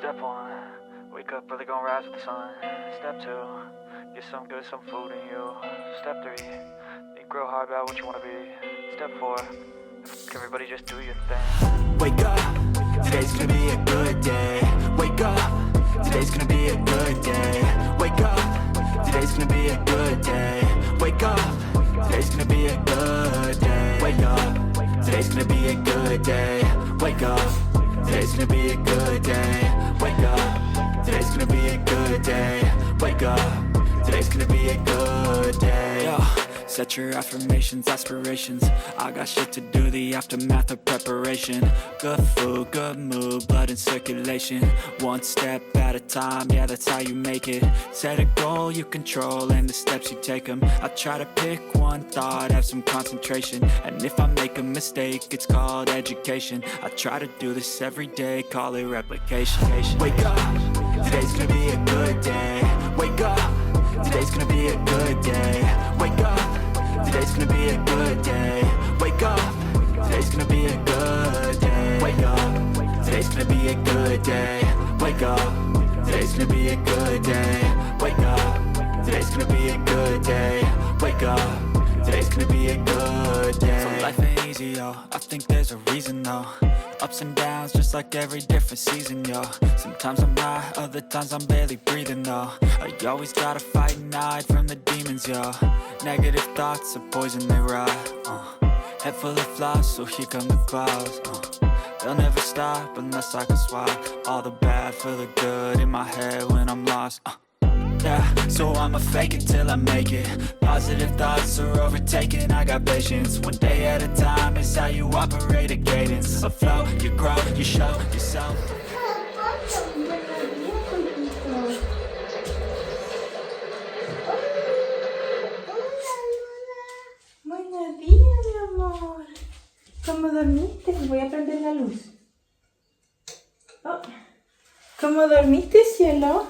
Step one, wake up early, gonna rise with the sun. Step two, get some good, some food in you. Step three, think real hard about what you wanna be. Step four, everybody just do your thing. Wake up, today's gonna be a good day. Wake up, today's gonna be a good day. Wake up, today's gonna be a good day. Wake up, today's gonna be a good day. Wake up, today's gonna be a good day. Wake up, today's gonna be a good day. Wake up, today's gonna be a good day. Wake up, today's gonna be a good day. Yo. Set your affirmations, aspirations. I got shit to do, the aftermath of preparation. Good food, good mood, blood in circulation. One step at a time, yeah, that's how you make it. Set a goal you control and the steps you take them. I try to pick one thought, have some concentration. And if I make a mistake, it's called education. I try to do this every day, call it replication. Wake up, today's gonna be a good day. Wake up, today's gonna be a good day. Wake up, today's gonna be a good day. Wake up, today's gonna be a good day. Wake up, today's gonna be a good day. Wake up, today's gonna be a good day. Wake up, today's gonna be a good day. Wake up, today's gonna be a good day. So life ain't easy, yo, I think there's a reason though. Ups and downs, just like every different season, yo. Sometimes I'm high, other times I'm barely breathing, though. You always gotta fight and hide from the demons, yo. Negative thoughts are poison, they rot. Head full of flies, so here come the clouds. They'll never stop unless I can swap all the bad for the good in my head when I'm lost. Yeah, so I'ma fake it till I make it. Positive thoughts are overtaken, I got patience. One day at a time is how you operate a cadence. A flow, you grow, you show yourself. Buenos días, mi amor. ¿Cómo dormiste? Voy a prender la luz. Oh. ¿Cómo dormiste, cielo?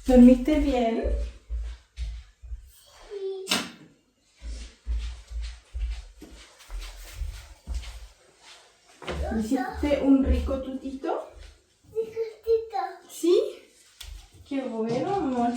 ¿Dormiste bien? ¿Hiciste un rico tutito? ¿Sí? Qué bueno, amor.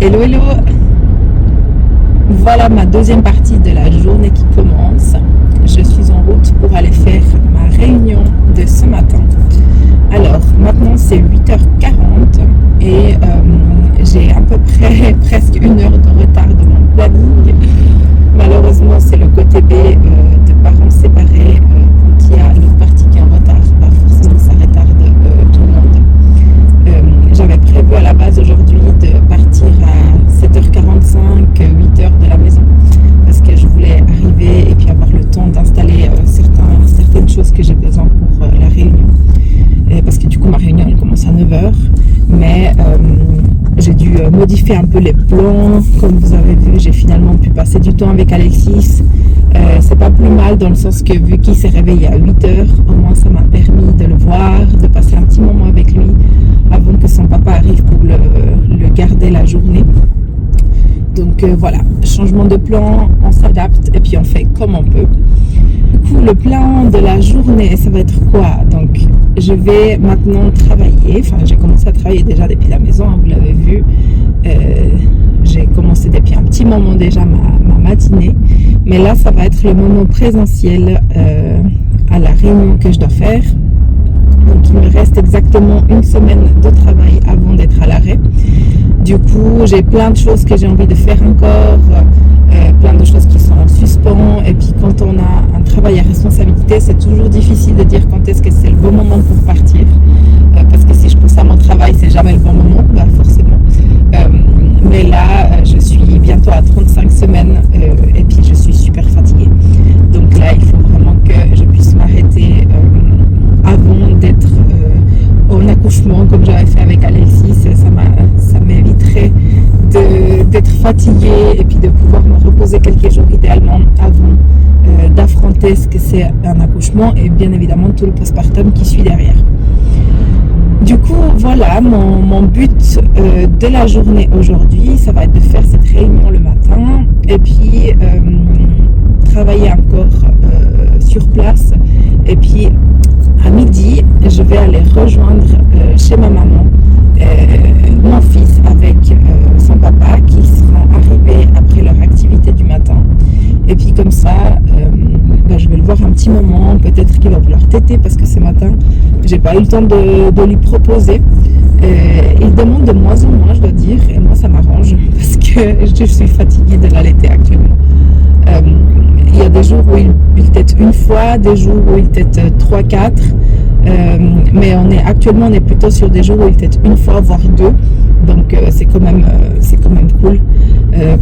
Hello, hello. Voilà ma deuxième partie de la journée qui commence. Je suis en route pour aller faire ma réunion de ce matin. Alors, maintenant c'est 8h40 et j'ai à peu près presque 1 heure de retard de mon planning. Malheureusement, c'est le côté B de parents séparés. Quand il y a une partie qui est en retard, forcément ça retarde tout le monde. J'avais prévu à la base aujourd'hui de partir à 7h45, 8h de la maison parce que je voulais arriver et puis avoir le temps d'installer certaines choses que j'ai besoin pour la réunion. Parce que du coup ma réunion elle commence à 9h, mais j'ai dû modifier un peu les plans. Comme vous avez vu, j'ai finalement pu passer du temps avec Alexis. C'est pas plus mal dans le sens que vu qu'il s'est réveillé à 8h, au moins ça m'a permis de le voir, de passer un petit moment avec lui avant que son papa arrive pour le garder la journée. Donc voilà, changement de plan, on s'adapte et puis on fait comme on peut. Du coup, le plan de la journée, ça va être quoi? Donc, je vais maintenant travailler. Enfin, j'ai commencé à travailler déjà depuis la maison, hein, vous l'avez vu. J'ai commencé depuis un petit moment déjà ma matinée. Mais là, ça va être le moment présentiel à la réunion que je dois faire. Donc, il me reste exactement une semaine de travail avant d'être à l'arrêt. Du coup, j'ai plein de choses que j'ai envie de faire encore, plein de choses qui sont en suspens. Et puis, quand on a un travail à responsabilité, c'est toujours difficile de dire quand est-ce que c'est le bon moment pour partir. Parce que si je pense à mon travail, c'est jamais le bon moment, bah forcément. Mais là, je suis bientôt à 35 semaines et puis je suis super fatiguée. Donc là, il faut vraiment que je puisse m'arrêter avant d'être en accouchement, comme j'avais fait avec Alexis. Ça m'éviterait d'être fatiguée et puis de pouvoir me reposer quelques jours idéalement avant d'affronter ce que c'est un accouchement et bien évidemment tout le postpartum qui suit derrière. Du coup, voilà, mon but de la journée aujourd'hui, ça va être de faire cette réunion le matin et puis travailler encore sur place. Et puis, à midi, je vais aller rejoindre chez ma maman mon fils avec son papa qui seront arrivés après leur activité du matin. Et puis comme ça, je vais le voir un petit moment, peut-être qu'il va vouloir téter parce que ce matin, j'ai pas eu le temps de lui proposer. Il demande de moins en moins, je dois dire, et moi ça m'arrange parce que je suis fatiguée de l'allaiter actuellement. Il y a des jours où il tète une fois, des jours où il tète 3-4, mais actuellement on est plutôt sur des jours où il tète une fois, voire deux. Donc c'est quand même cool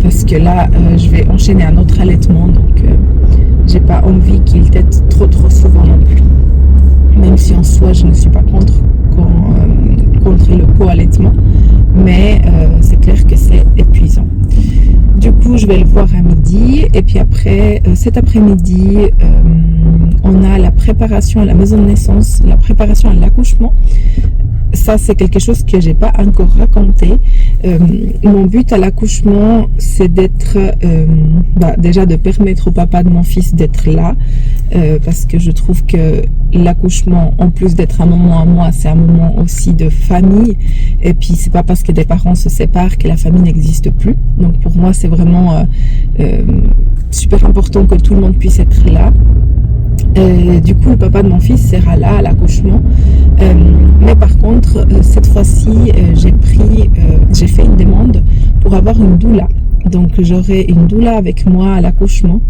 parce que là je vais enchaîner un autre allaitement, donc j'ai pas envie qu'il tète trop souvent non plus. Même si en soi je ne suis pas contre le co-allaitement, mais c'est clair que c'est épuisant. Du coup, je vais le voir à midi et puis après, cet après-midi, on a la préparation à la maison de naissance, la préparation à l'accouchement. Ça, c'est quelque chose que j'ai pas encore raconté. Mon but à l'accouchement, c'est d'être, déjà de permettre au papa de mon fils d'être là, parce que je trouve que l'accouchement, en plus d'être un moment à moi, c'est un moment aussi de famille. Et puis, c'est pas parce que des parents se séparent que la famille n'existe plus. Donc, pour moi, c'est vraiment super important que tout le monde puisse être là. Du coup, le papa de mon fils sera là à l'accouchement. Mais par contre, cette fois-ci, j'ai fait une demande pour avoir une doula. Donc, j'aurai une doula avec moi à l'accouchement.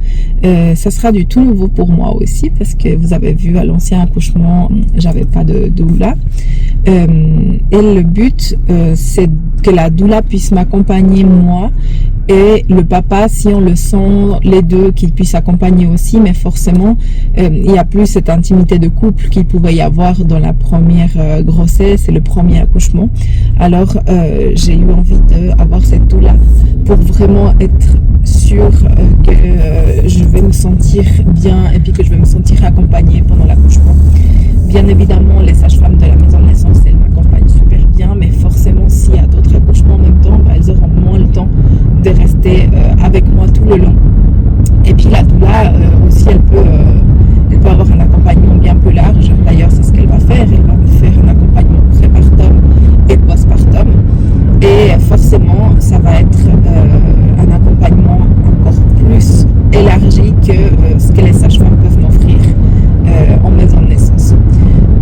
Ça sera du tout nouveau pour moi aussi parce que vous avez vu à l'ancien accouchement, j'avais pas de doula. Et le but, c'est que la doula puisse m'accompagner moi et le papa, si on le sent, les deux, qu'ils puissent accompagner aussi, mais forcément, il n'y a plus cette intimité de couple qu'il pouvait y avoir dans la première grossesse et le premier accouchement. Alors, j'ai eu envie d'avoir cette doula pour vraiment être sûre que je vais me sentir bien et puis que je vais me sentir accompagnée pendant l'accouchement. Bien évidemment, les sages-femmes de la maison de naissance, elles m'accompagnent super bien, mais forcément, s'il y a d'autres accouchements en même temps, elles auront moins le temps de rester avec moi tout le long. Et puis la doula aussi, elle peut avoir un accompagnement bien plus large. D'ailleurs, c'est ce qu'elle va faire. Elle va me faire un accompagnement prépartum et postpartum. Et forcément, ça va être un accompagnement encore plus élargi que ce que les sages-femmes peuvent m'offrir en maison de naissance.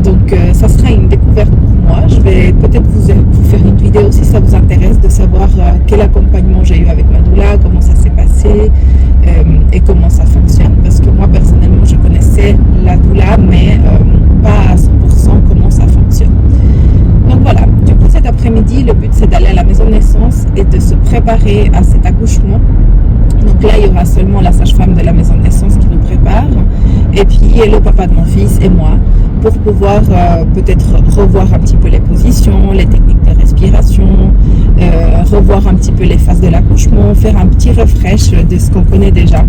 Donc, ça sera une découverte pour moi. Je vais peut-être vous faire une vidéo si ça vous intéresse de savoir quel accompagnement j'ai eu avec ma doula, comment ça s'est passé et comment ça fonctionne. Parce que moi, personnellement, je connaissais la doula, mais pas à 100% comment ça fonctionne. Donc voilà, du coup, cet après-midi, le but, c'est d'aller à la maison de naissance et de se préparer à cet accouchement. Donc là, il y aura seulement la sage-femme de la maison de naissance qui nous prépare, et puis le papa de mon fils et moi, pour pouvoir peut-être revoir un petit peu les positions, les techniques de respiration, revoir un petit peu les phases de l'accouchement, faire un petit refresh de ce qu'on connaît déjà.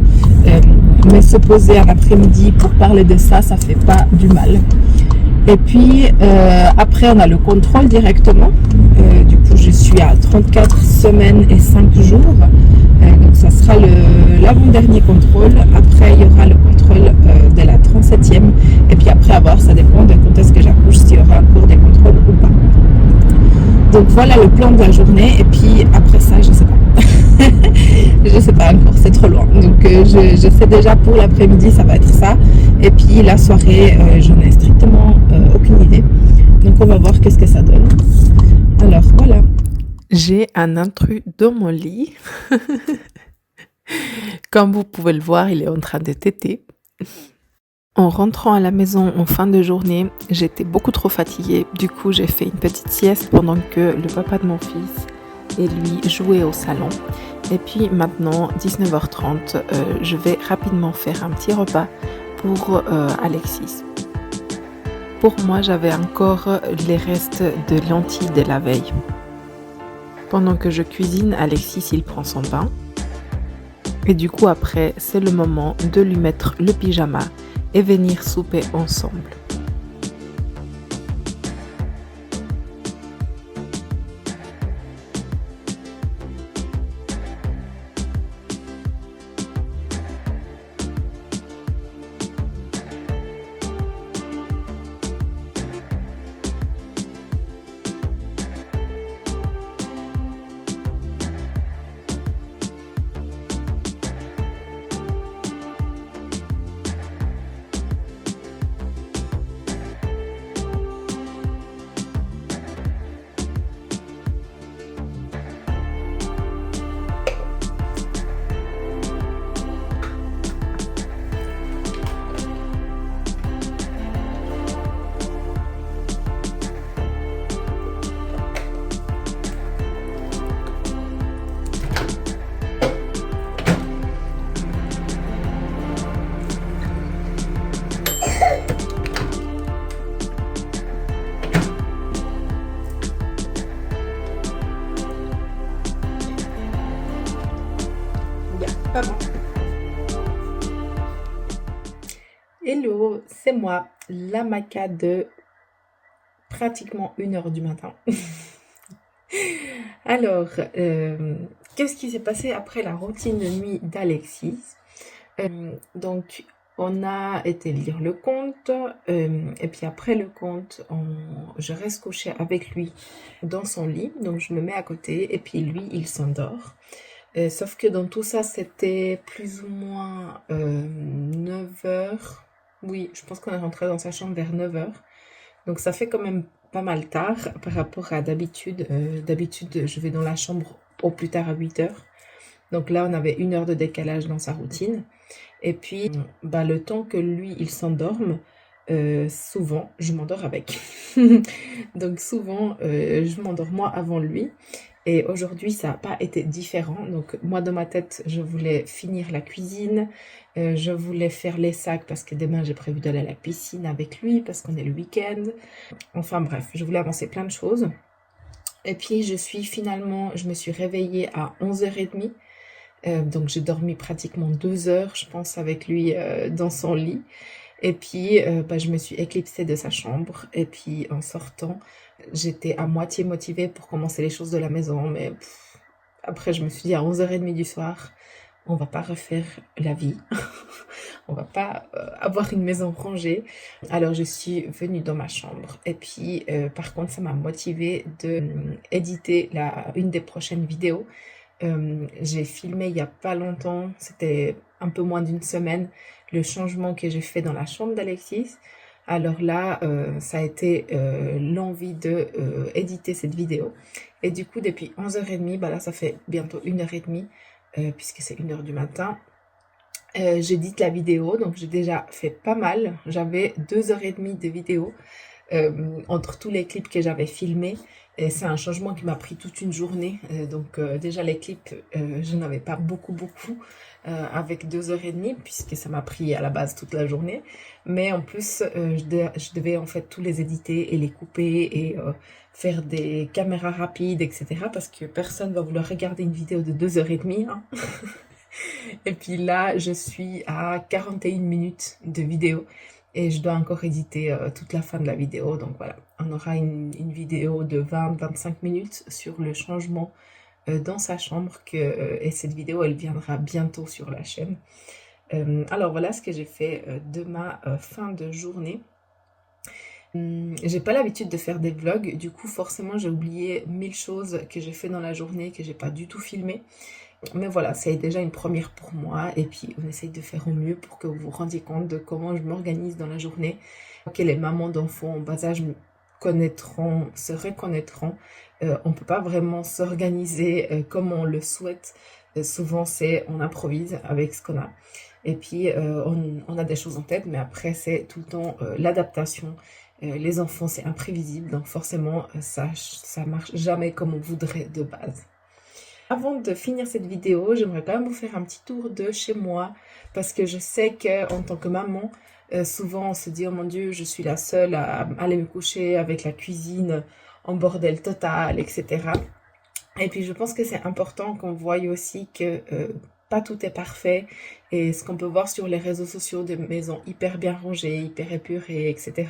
Mais se poser un après-midi pour parler de ça, ça fait pas du mal. Et puis après, on a le contrôle directement. Du coup, je suis à 34 semaines et 5 jours. ça sera l'avant-dernier contrôle. Après, il y aura le contrôle de la 37e. Et puis après, à voir, ça dépend de quand est-ce que j'accouche, s'il y aura encore des contrôles ou pas. Donc voilà le plan de la journée. Et puis après ça, je sais pas. Je sais pas encore, c'est trop loin. Donc je sais déjà pour l'après-midi, ça va être ça. Et puis la soirée, j'en ai strictement aucune idée. Donc on va voir qu'est-ce que ça donne. Alors voilà. J'ai un intrus dans mon lit. Comme vous pouvez le voir, il est en train de téter. En rentrant à la maison en fin de journée, j'étais beaucoup trop fatiguée. Du coup, j'ai fait une petite sieste pendant que le papa de mon fils et lui jouaient au salon. Et puis maintenant, 19h30, je vais rapidement faire un petit repas pour Alexis. Pour moi, j'avais encore les restes de lentilles de la veille. Pendant que je cuisine, Alexis, il prend son bain. Et du coup, après, c'est le moment de lui mettre le pyjama et venir souper ensemble. Pas bon. Hello, c'est moi, la maca de pratiquement 1h du matin. Alors, qu'est-ce qui s'est passé après la routine de nuit d'Alexis? Donc, on a été lire le conte, et puis après le conte, je reste couchée avec lui dans son lit, donc je me mets à côté, et puis lui, il s'endort. Sauf que dans tout ça, c'était plus ou moins 9h. Oui, je pense qu'on est rentré dans sa chambre vers 9h. Donc ça fait quand même pas mal tard par rapport à d'habitude. D'habitude, je vais dans la chambre au plus tard à 8h. Donc là, on avait 1 heure de décalage dans sa routine. Et puis, le temps que lui, il s'endorme, souvent, je m'endors avec. Donc souvent, je m'endors moi avant lui. Et aujourd'hui, ça n'a pas été différent. Donc moi, dans ma tête, je voulais finir la cuisine. Je voulais faire les sacs parce que demain, j'ai prévu d'aller à la piscine avec lui parce qu'on est le week-end. Enfin bref, je voulais avancer plein de choses. Et puis, je me suis réveillée à 11h30. Donc j'ai dormi pratiquement 2 heures, je pense, avec lui dans son lit. Et puis, je me suis éclipsée de sa chambre. Et puis, en sortant, j'étais à moitié motivée pour commencer les choses de la maison. Mais après, je me suis dit, à 11h30 du soir, on va pas refaire la vie. On va pas avoir une maison rangée. Alors, je suis venue dans ma chambre. Et puis, par contre, ça m'a motivée de éditer une des prochaines vidéos. J'ai filmé il y a pas longtemps, c'était un peu moins d'une semaine, le changement que j'ai fait dans la chambre d'Alexis. Alors là, ça a été l'envie de éditer cette vidéo. Et du coup, depuis 11h30, là, ça fait bientôt 1h30, puisque c'est 1h du matin. J'édite la vidéo, donc j'ai déjà fait pas mal. J'avais 2h30 de vidéo entre tous les clips que j'avais filmés. Et c'est un changement qui m'a pris toute une journée. Donc déjà les clips, je n'avais pas beaucoup avec 2h30 puisque ça m'a pris à la base toute la journée. Mais en plus, je devais en fait tous les éditer et les couper et faire des caméras rapides, etc. Parce que personne va vouloir regarder une vidéo de 2h30. Hein. Et puis là, je suis à 41 minutes de vidéo. Et je dois encore éditer toute la fin de la vidéo. Donc voilà, on aura une vidéo de 20-25 minutes sur le changement dans sa chambre et cette vidéo elle viendra bientôt sur la chaîne. Alors voilà ce que j'ai fait de ma fin de journée. J'ai pas l'habitude de faire des vlogs, du coup forcément j'ai oublié 1000 choses que j'ai fait dans la journée que j'ai pas du tout filmé. Mais voilà, c'est déjà une première pour moi et puis on essaye de faire au mieux pour que vous vous rendiez compte de comment je m'organise dans la journée. Que les mamans d'enfants en bas âge se reconnaîtront. On peut pas vraiment s'organiser comme on le souhaite. Souvent c'est on improvise avec ce qu'on a. Et puis on a des choses en tête, mais après c'est tout le temps l'adaptation. Les enfants c'est imprévisible, donc forcément ça marche jamais comme on voudrait de base. Avant de finir cette vidéo, j'aimerais quand même vous faire un petit tour de chez moi, parce que je sais qu'en tant que maman, souvent on se dit « Oh mon Dieu, je suis la seule à aller me coucher avec la cuisine en bordel total, etc. » Et puis je pense que c'est important qu'on voie aussi que pas tout est parfait, et ce qu'on peut voir sur les réseaux sociaux de maisons hyper bien rangées, hyper épurées, etc.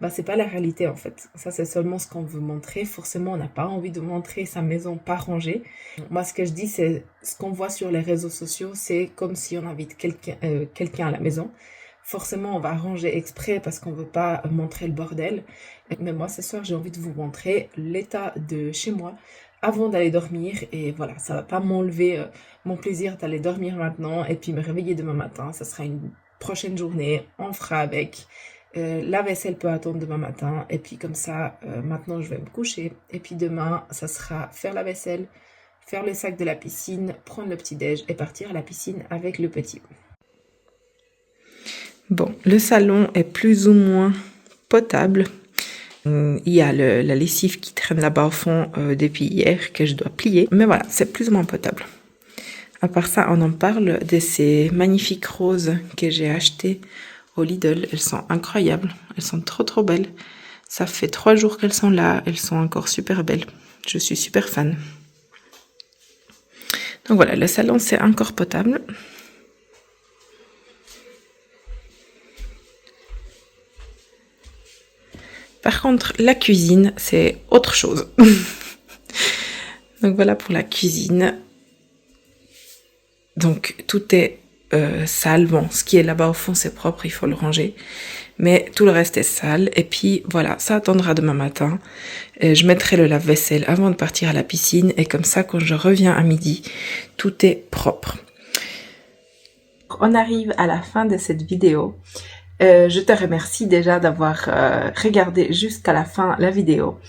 Bah c'est pas la réalité en fait. Ça c'est seulement ce qu'on veut montrer. Forcément on n'a pas envie de montrer sa maison pas rangée. Moi ce que je dis c'est ce qu'on voit sur les réseaux sociaux, c'est comme si on invite quelqu'un à la maison. Forcément on va ranger exprès parce qu'on veut pas montrer le bordel. Mais moi ce soir j'ai envie de vous montrer l'état de chez moi avant d'aller dormir, et voilà, ça va pas m'enlever mon plaisir d'aller dormir maintenant et puis me réveiller demain matin. Ça sera une prochaine journée, on fera avec. La vaisselle peut attendre demain matin, et puis comme ça, maintenant je vais me coucher, et puis demain, ça sera faire la vaisselle, faire le sac de la piscine, prendre le petit-déj et partir à la piscine avec le petit. Bon, le salon est plus ou moins potable. Il y a la lessive qui traîne là-bas au fond depuis hier que je dois plier, mais voilà, c'est plus ou moins potable. À part ça, on en parle de ces magnifiques roses que j'ai achetées au Lidl. Elles sont incroyables, elles sont trop belles. Ça fait 3 jours qu'elles sont là, elles sont encore super belles. Je suis super fan. Donc voilà, le salon c'est encore potable. Par contre, la cuisine c'est autre chose. Donc voilà pour la cuisine. Donc tout est sale. Bon, ce qui est là-bas au fond c'est propre, il faut le ranger, mais tout le reste est sale. Et puis voilà, ça attendra demain matin. Je mettrai le lave-vaisselle avant de partir à la piscine, et comme ça quand je reviens à midi tout est propre. On arrive à la fin de cette vidéo. Je te remercie déjà d'avoir regardé jusqu'à la fin la vidéo.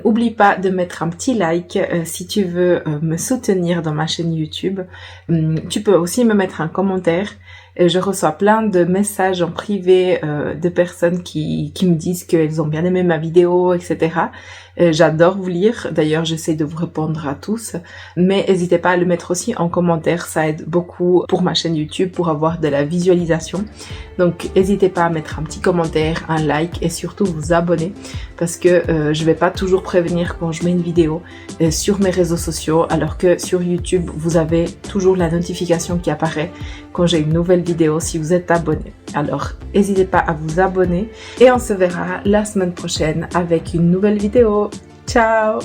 Oublie pas de mettre un petit like si tu veux me soutenir dans ma chaîne YouTube. Tu peux aussi me mettre un commentaire. Je reçois plein de messages en privé de personnes qui me disent qu'elles ont bien aimé ma vidéo, etc. J'adore vous lire. D'ailleurs, j'essaie de vous répondre à tous. Mais n'hésitez pas à le mettre aussi en commentaire. Ça aide beaucoup pour ma chaîne YouTube, pour avoir de la visualisation. Donc, n'hésitez pas à mettre un petit commentaire, un like et surtout vous abonner. Parce que je vais pas toujours prévenir quand je mets une vidéo sur mes réseaux sociaux. Alors que sur YouTube, vous avez toujours la notification qui apparaît quand j'ai une nouvelle vidéo si vous êtes abonné. Alors, n'hésitez pas à vous abonner et on se verra la semaine prochaine avec une nouvelle vidéo. Ciao!